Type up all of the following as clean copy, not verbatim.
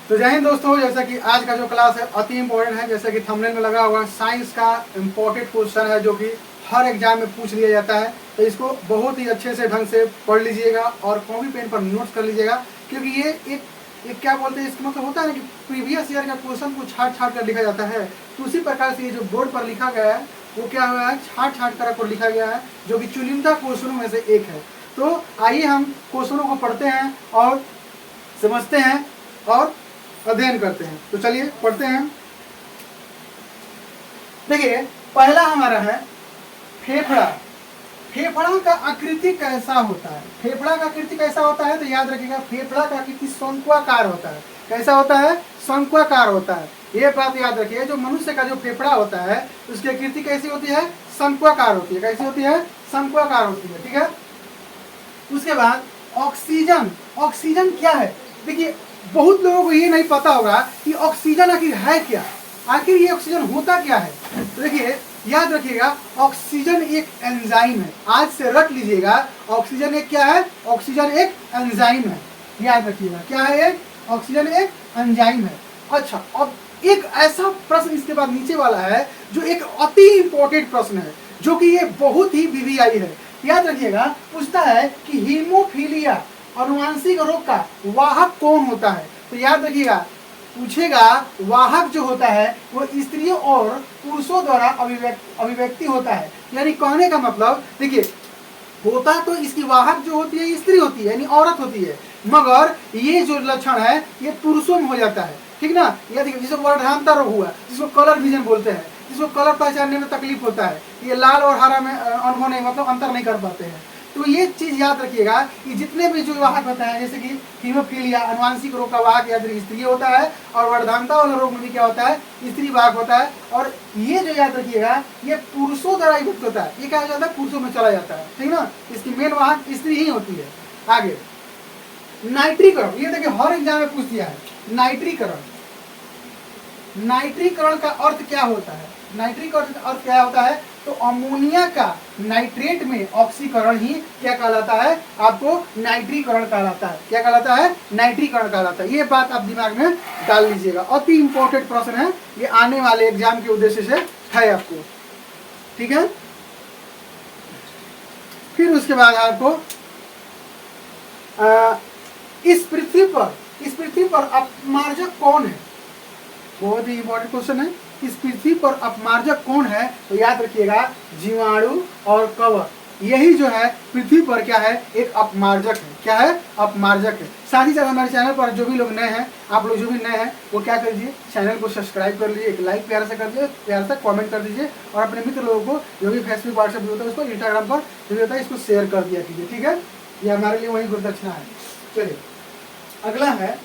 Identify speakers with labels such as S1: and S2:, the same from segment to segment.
S1: तो जय हिंद दोस्तों, जैसा कि आज का जो क्लास है अति इंपॉर्टेंट है। जैसा कि थंबनेल में लगा हुआ साइंस का इम्पोर्टेंट क्वेश्चन है जो कि हर एग्जाम में पूछ लिया जाता है। तो इसको बहुत ही अच्छे से ढंग से पढ़ लीजिएगा और कॉपी पेन पर नोट्स कर लीजिएगा, क्योंकि ये एक क्या बोलते हैं, इसका मतलब होता है ना कि प्रीवियस ईयर का क्वेश्चन को छाट छाट कर लिखा जाता है। तो उसी प्रकार से ये जो बोर्ड पर लिखा गया है वो क्या हुआ है, छाट छाट कर लिखा गया है, जो कि चुनिंदा क्वेश्चनों में से एक है। तो आइए हम क्वेश्चनों को पढ़ते हैं और समझते हैं और अध्ययन करते हैं। तो चलिए पढ़ते हैं। देखिए, पहला हमारा है फेफड़ा। फेफड़ा का आकृति कैसा होता है? फेफड़ा का आकृति कैसा होता है? तो याद रखिएगा, फेफड़ा का आकृति शंक्वाकार होता है। कैसा होता है? शंक्वाकार होता है। ये बात याद रखिए, जो मनुष्य का जो फेफड़ा होता है उसकी आकृति कैसी होती है? शंक्वाकार होती है। कैसी होती है? शंक्वाकार होती है। ठीक है। उसके बाद ऑक्सीजन। ऑक्सीजन क्या है? देखिए, बहुत लोगों को ये नहीं पता होगा कि ऑक्सीजन आखिर है क्या, आखिर ये ऑक्सीजन होता क्या है। तो देखिए, याद रखिएगा, ऑक्सीजन एक एंजाइम है। आज से रट लीजिएगा, ऑक्सीजन एक क्या है? ऑक्सीजन एक एंजाइम है। याद रखिएगा, क्या है? एक ऑक्सीजन एक एंजाइम है। अच्छा, अब एक ऐसा प्रश्न इसके बाद नीचे वाला है जो एक अति इंपॉर्टेंट प्रश्न है, जो कि ये बहुत ही वीवीआई है। याद रखिएगा, पूछता है कि हीमोफीलिया अनुवांशिक रोग का वाहक कौन होता है? तो याद रखिएगा, पूछेगा वाहक जो होता है वो स्त्रियों और पुरुषों द्वारा अभिव्यक्ति होता है। यानी कहने का मतलब, देखिए, होता तो इसकी वाहक जो होती है स्त्री होती है, यानी औरत होती है, मगर ये जो लक्षण है ये पुरुषों में हो जाता है। ठीक ना। ये देखिए, जिसको वर्धांता रोग हुआ, जिसको कलर विजन बोलते हैं, जिसको कलर पहचानने में तकलीफ होता है, ये लाल और हरा में अनुभव नहीं, मतलब अंतर नहीं कर पाते हैं। तो ये चीज याद रखिएगा कि जितने भी जो वाहक होता है, जैसे कि हीमोफीलिया अनुवांशिक रोग का वाहक याद रखिए स्त्री होता है, और वर्धांता वाला रोग में भी क्या होता है? स्त्री वाहक होता है। और ये जो याद रखिएगा, ये पुरुषों द्वारा युक्त होता है। ये क्या हो जाता है? पुरुषों में चला जाता है। ठीक ना। इसकी मेन वाहक स्त्री ही होती है। आगे नाइट्रीकरण। ये देखिए, हर एग्जाम में पूछ दिया है नाइट्रीकरण। नाइट्रीकरण का अर्थ क्या होता है? नाइट्रीकरण का अर्थ क्या होता है? तो अमोनिया का नाइट्रेट में ऑक्सीकरण ही क्या कहलाता है? आपको नाइट्रीकरण कहलाता है। क्या कहलाता है? नाइट्रीकरण कहलाता है। ये बात आप दिमाग में डाल लीजिएगा, अति इंपॉर्टेंट प्रश्न है ये, आने वाले एग्जाम के उद्देश्य से है आपको। ठीक है। फिर उसके बाद आपको इस पृथ्वी पर अपमार्जक कौन है? बहुत ही इंपॉर्टेंट क्वेश्चन है। इस पृथ्वी पर अपमार्जक कौन है? तो याद रखिएगा, जीवाणु और कवक, यही जो है पृथ्वी पर क्या है? एक अपमार्जक है। क्या है? अपमार्जक है। साथ ही साथ हमारे चैनल पर जो भी लोग नए हैं, आप लोग जो भी नए हैं वो क्या कर दीजिए, चैनल को सब्सक्राइब कर लीजिए, एक लाइक प्यार से कर दीजिए, प्यार से कमेंट कर दीजिए, और अपने मित्र लोगों को जो भी फेसबुक व्हाट्सएप भी होता है उसको, इंस्टाग्राम पर जो भी होता है इसको शेयर कर दिया कीजिए। ठीक है। ये हमारे लिए वही गुरुदक्षिणा है। चलिए, अगला है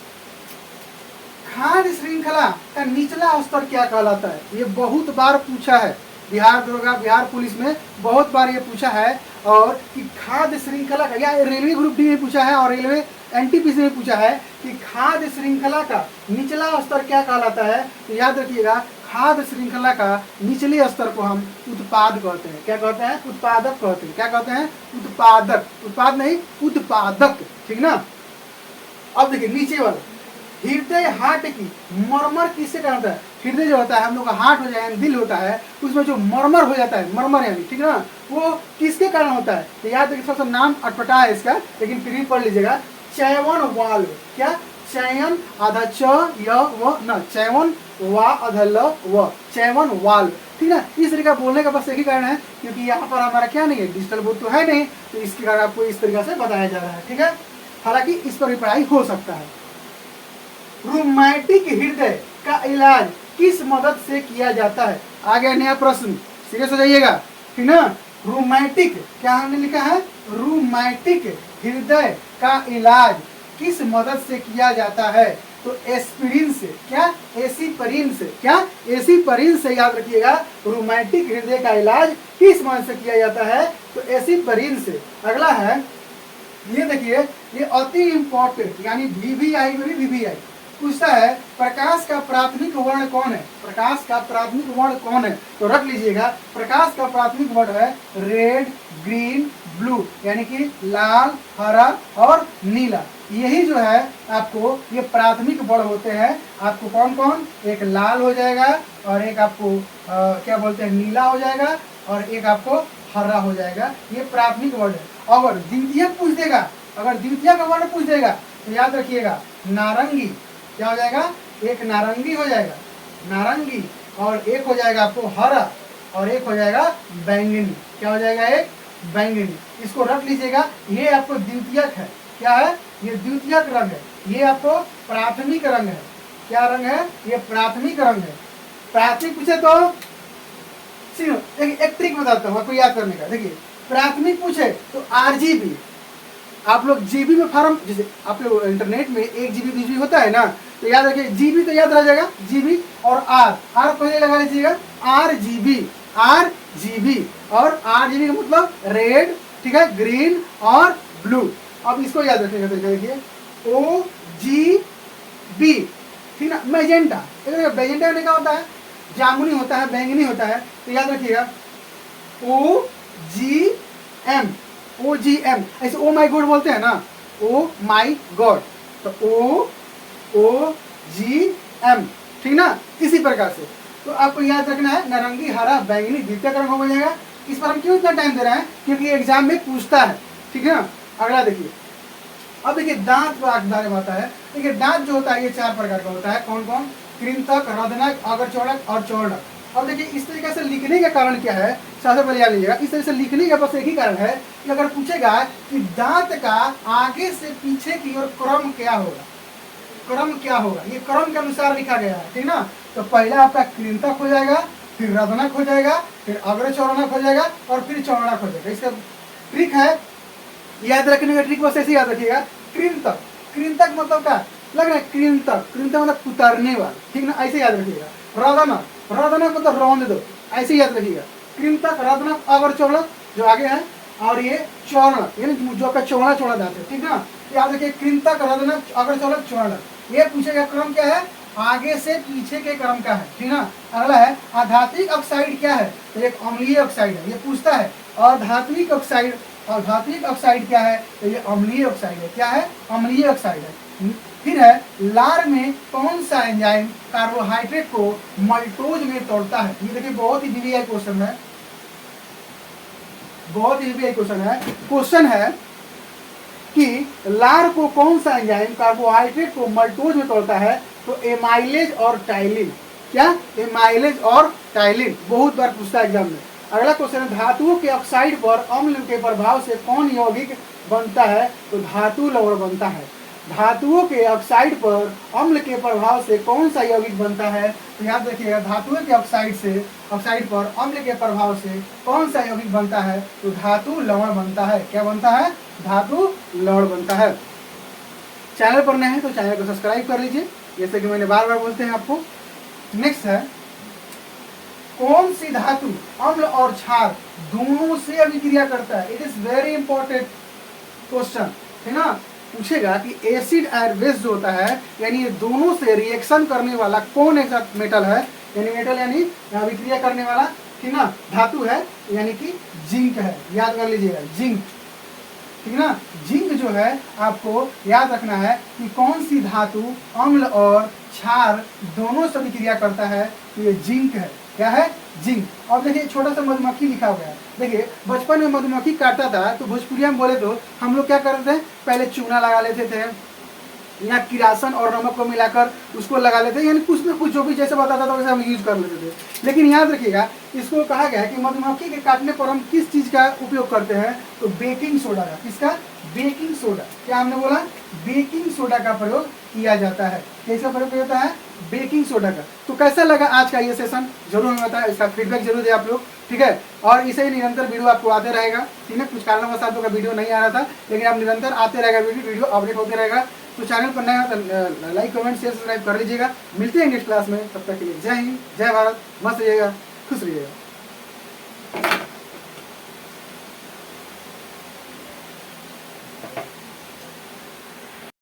S1: खाद्य श्रृंखला का निचला स्तर क्या कहलाता है? ये बहुत बार पूछा है, बिहार दरोगा, बिहार पुलिस में बहुत बार ये पूछा है। और कि खाद्य श्रृंखला का, या रेलवे ग्रुप डी में पूछा है और रेलवे एनटीपीसी में पूछा है कि खाद्य श्रृंखला का निचला स्तर क्या कहलाता है? तो याद रखिएगा, खाद्य श्रृंखला का निचले स्तर को हम उत्पाद कहते हैं। क्या कहते हैं? उत्पादक कहते हैं। क्या कहते हैं? उत्पादक। उत्पाद नहीं, उत्पादक। ठीक ना। अब देखिए नीचे वाला, हृदय हार्ट की मरमर किससे क्या होता है? हृदय जो होता है, हम लोग का हार्ट हो जाए, दिल होता है, उसमें जो मरमर हो जाता है, मरमर यानी, ठीक ना, वो किसके कारण होता है? तो याद रखिए, थोड़ा सा नाम अटपटा है इसका, लेकिन फिर भी पढ़ लीजिएगा। चैवन वाल्व। क्या? चयन आधा च य व न, चैवन वा आधा ल व, चैवन वाल्व। ठीक ना। इस तरीका बोलने का बस एक ही कारण है, क्योंकि यहाँ पर हमारा क्या नहीं है, डिजिटल बोर्ड तो है नहीं, तो इसके कारण आपको इस तरीके से बताया जा रहा है। ठीक है। हालांकि इस पर भी पढ़ाई हो सकता है। रूमैटिक हृदय का इलाज किस मदद से किया जाता है? आ गया नया प्रश्न, सीरियस हो जाइएगा। ठीक ना। रूमैटिक, क्या हमने लिखा है? रूमैटिक हृदय का इलाज किस मदद से किया जाता है? तो एस्पिरिन से। क्या? एसिपरीन से। क्या? एसिपरीन से। याद रखिएगा, रूमैटिक हृदय का इलाज किस मदद से किया जाता है? तो एसिपरीन से। अगला है, ये देखिए, ये अति इंपॉर्टेंट, यानी वीवीआई में भी वीवीआई, पूछता है प्रकाश का प्राथमिक वर्ण कौन है, प्रकाश का प्राथमिक वर्ण कौन है, तो रख लीजिएगा प्रकाश का प्राथमिक वर्ण है रेड, ग्रीन, ब्लू, यानी कि लाल, हरा और नीला। यही जो है आपको ये प्राथमिक वर्ण होते हैं। आपको कौन कौन, एक लाल हो जाएगा और एक आपको क्या बोलते हैं नीला हो जाएगा और एक आपको हरा हो जाएगा। ये प्राथमिक वर्ण है। अगर द्वितीयक पूछ देगा, अगर द्वितीय का वर्ण पूछ देगा तो याद रखिएगा नारंगी, क्या हो जाएगा, एक नारंगी हो जाएगा, नारंगी, और एक हो जाएगा आपको हरा और एक हो जाएगा बैंगनी, क्या हो जाएगा, एक बैंगनी। इसको रख लीजिएगा, ये आपको द्वितीयक है, क्या है, ये द्वितीयक रंग है, ये आपको प्राथमिक रंग है। क्या रंग है, ये प्राथमिक रंग है। प्राथमिक पूछे तो एक ट्रिक बताता हूँ आपको याद करने का। देखिए प्राथमिक पूछे तो आरजीबी, आप लोग जीबी में फॉर्म, जैसे आप लोग इंटरनेट में 1 GB 2 GB होता है ना, तो याद रखिए जीबी तो याद रह जाएगा, जीबी और आर पहले लगा लीजिएगा, आरजीबी, आरजीबी, और आरजीबी का मतलब रेड, ठीक है, ग्रीन और ब्लू। अब इसको याद रखिएगा, देखिए ओ जी बी, ठीक ना, मैजेंटा, मैजेंटा होने का होता है, जामुनी होता है, बैंगनी होता है, तो याद रखिएगा ओ जी एम, ओ जी एम, ऐसे ओ माई गॉड बोलते हैं ना, ओ माई गॉड, तो ओ जी एम, ठीक ना, इसी प्रकार से। तो आपको याद रखना है नारंगी, हरा, बैंगनी द्वितीय क्रम हो जाएगा। इस पर हम क्यों इतना टाइम दे रहे हैं, क्योंकि एग्जाम में पूछता है, ठीक है ना। अगला देखिए, अब देखिए दांत के बारे में आता है। देखिए दांत जो होता है ये 4 प्रकार का होता है, कौन कौन, कृंतक, रदनक, अग्रचौड़क और चौड़क। अब देखिए इस तरीके से लिखने का कारण क्या है, सबसे पहले याद लीजिएगा, इस तरह से लिखने का बस एक ही कारण है कि अगर पूछेगा कि दांत का आगे से पीछे की ओर क्रम क्या होगा, क्रम क्या होगा, ये क्रम के अनुसार लिखा गया है, ठीक ना। तो पहला आपका कृंतक हो जाएगा, फिर रदनक हो जाएगा, फिर अग्रचौड़क हो जाएगा और फिर चौड़क हो जाएगा। इसका ट्रिक है, याद रखने का ट्रिक बस ऐसे याद रखिएगा, कृंतक, कृंतक मतलब क्या लग रहा है, कृंतक, कृंतक मतलब कुतरने वाला, ठीक ना, ऐसे याद रखिएगा। रदनक, रदनक मतलब रौंद दो, ऐसे याद रखिएगा। कृंतक, रदनक, अग्रचौड़क जो आगे है, और ये चौड़क, यानी जो का चौड़ा चौड़ा दांत है, ठीक ना। याद रखिए कृंतक, रदनक, अग्रचौड़क, चौड़क। ये पूछेगा क्रम क्या है, आगे से पीछे के क्रम का है, ठीक ना। अगला है आधात्मिक ऑक्साइड क्या है, तो एक अम्लीय ऑक्साइड है, ये पूछता है। और धात्विक ऑक्साइड, और धात्विक ऑक्साइड क्या है, तो ये अम्लीय ऑक्साइड है, क्या है, अम्लीय ऑक्साइड है। फिर है लार में कौन सा एंजाइम कार्बोहाइड्रेट को मल्टोज में तोड़ता है। ये देखिए बहुत ही वीवीआई क्वेश्चन है, बहुत ही वीवीआई क्वेश्चन है। क्वेश्चन है कि लार को कौन सा एंजाइम कार्बोहाइड्रेट को मल्टोज में तोड़ता है, तो एमाइलेज और टाइलिन, क्या, एमाइलेज और टाइलिन, बहुत बार पूछता है एग्जाम में। अगला क्वेश्चन है धातुओं के ऑक्साइड पर अम्ल के प्रभाव से कौन यौगिक बनता है, तो धातु लवण बनता है। धातुओं के ऑक्साइड पर अम्ल के प्रभाव से कौन सा यौगिक बनता है, तो याद रखिएगा धातुओं के ऑक्साइड पर अम्ल के प्रभाव से कौन सा यौगिक बनता है, तो धातु लवण बनता है। क्या बनता है, धातु लवण बनता है। चैनल पर नए हैं तो चैनल को सब्सक्राइब कर लीजिए, जैसे कि मैंने बार बार बोलते हैं आपको। नेक्स्ट है कौन सी धातु अम्ल और क्षार दोनों से अभिक्रिया करता है। It is very important question, है ना। पूछेगा कि एसिड और बेस जो होता है, यानी ये दोनों से रिएक्शन करने वाला कौन ऐसा मेटल है, यानी मेटल यानी अभिक्रिया करने वाला, ठीक ना, धातु है, यानी कि जिंक है। याद कर लीजिएगा जिंक, ठीक ना। जिंक जो है आपको याद रखना है कि कौन सी धातु अम्ल और क्षार दोनों से अभिक्रिया करता है, तो ये जिंक है। क्या है, जिंक। अब देखिए छोटा सा मधुमक्खी लिखा हुआ है। देखिए बचपन में मधुमक्खी काटता था तो भोजपुरिया में बोले तो हम लोग क्या करते थे, पहले चूना लगा लेते थे या किरासन और नमक को मिलाकर उसको लगा लेते, यानी कुछ ना कुछ जो भी जैसे बताता था वैसे हम यूज कर लेते थे। लेकिन याद रखिएगा इसको कहा गया है कि मधुमक्खी के काटने पर हम किस चीज का उपयोग करते हैं, तो बेकिंग सोडा का। किसका, बेकिंग सोडा। क्या हमने बोला, बेकिंग सोडा का प्रयोग किया जाता है। कैसा प्रयोग किया जाता है, बेकिंग सोडा का। तो कैसा लगा आज का ये सेशन, जरूर हमें बताएं, इसका फीडबैक जरूर दें आप लोग, ठीक है। और इसे निरंतर वीडियो आपको आते रहेगा, ठीक है। कुछ कारणवश आप लोग का वीडियो नहीं आ रहा था, लेकिन अब निरंतर आते रहेगा वीडियो अपडेट होते रहेगा। तो चैनल पर नया तो लाइक कमेंट शेयर सब्सक्राइब कर लीजिएगा। मिलते हैं नेक्स्ट क्लास में, तब तक के लिए जय हिंद, जय भारत, मस्त रहिएगा, खुश रहिएगा।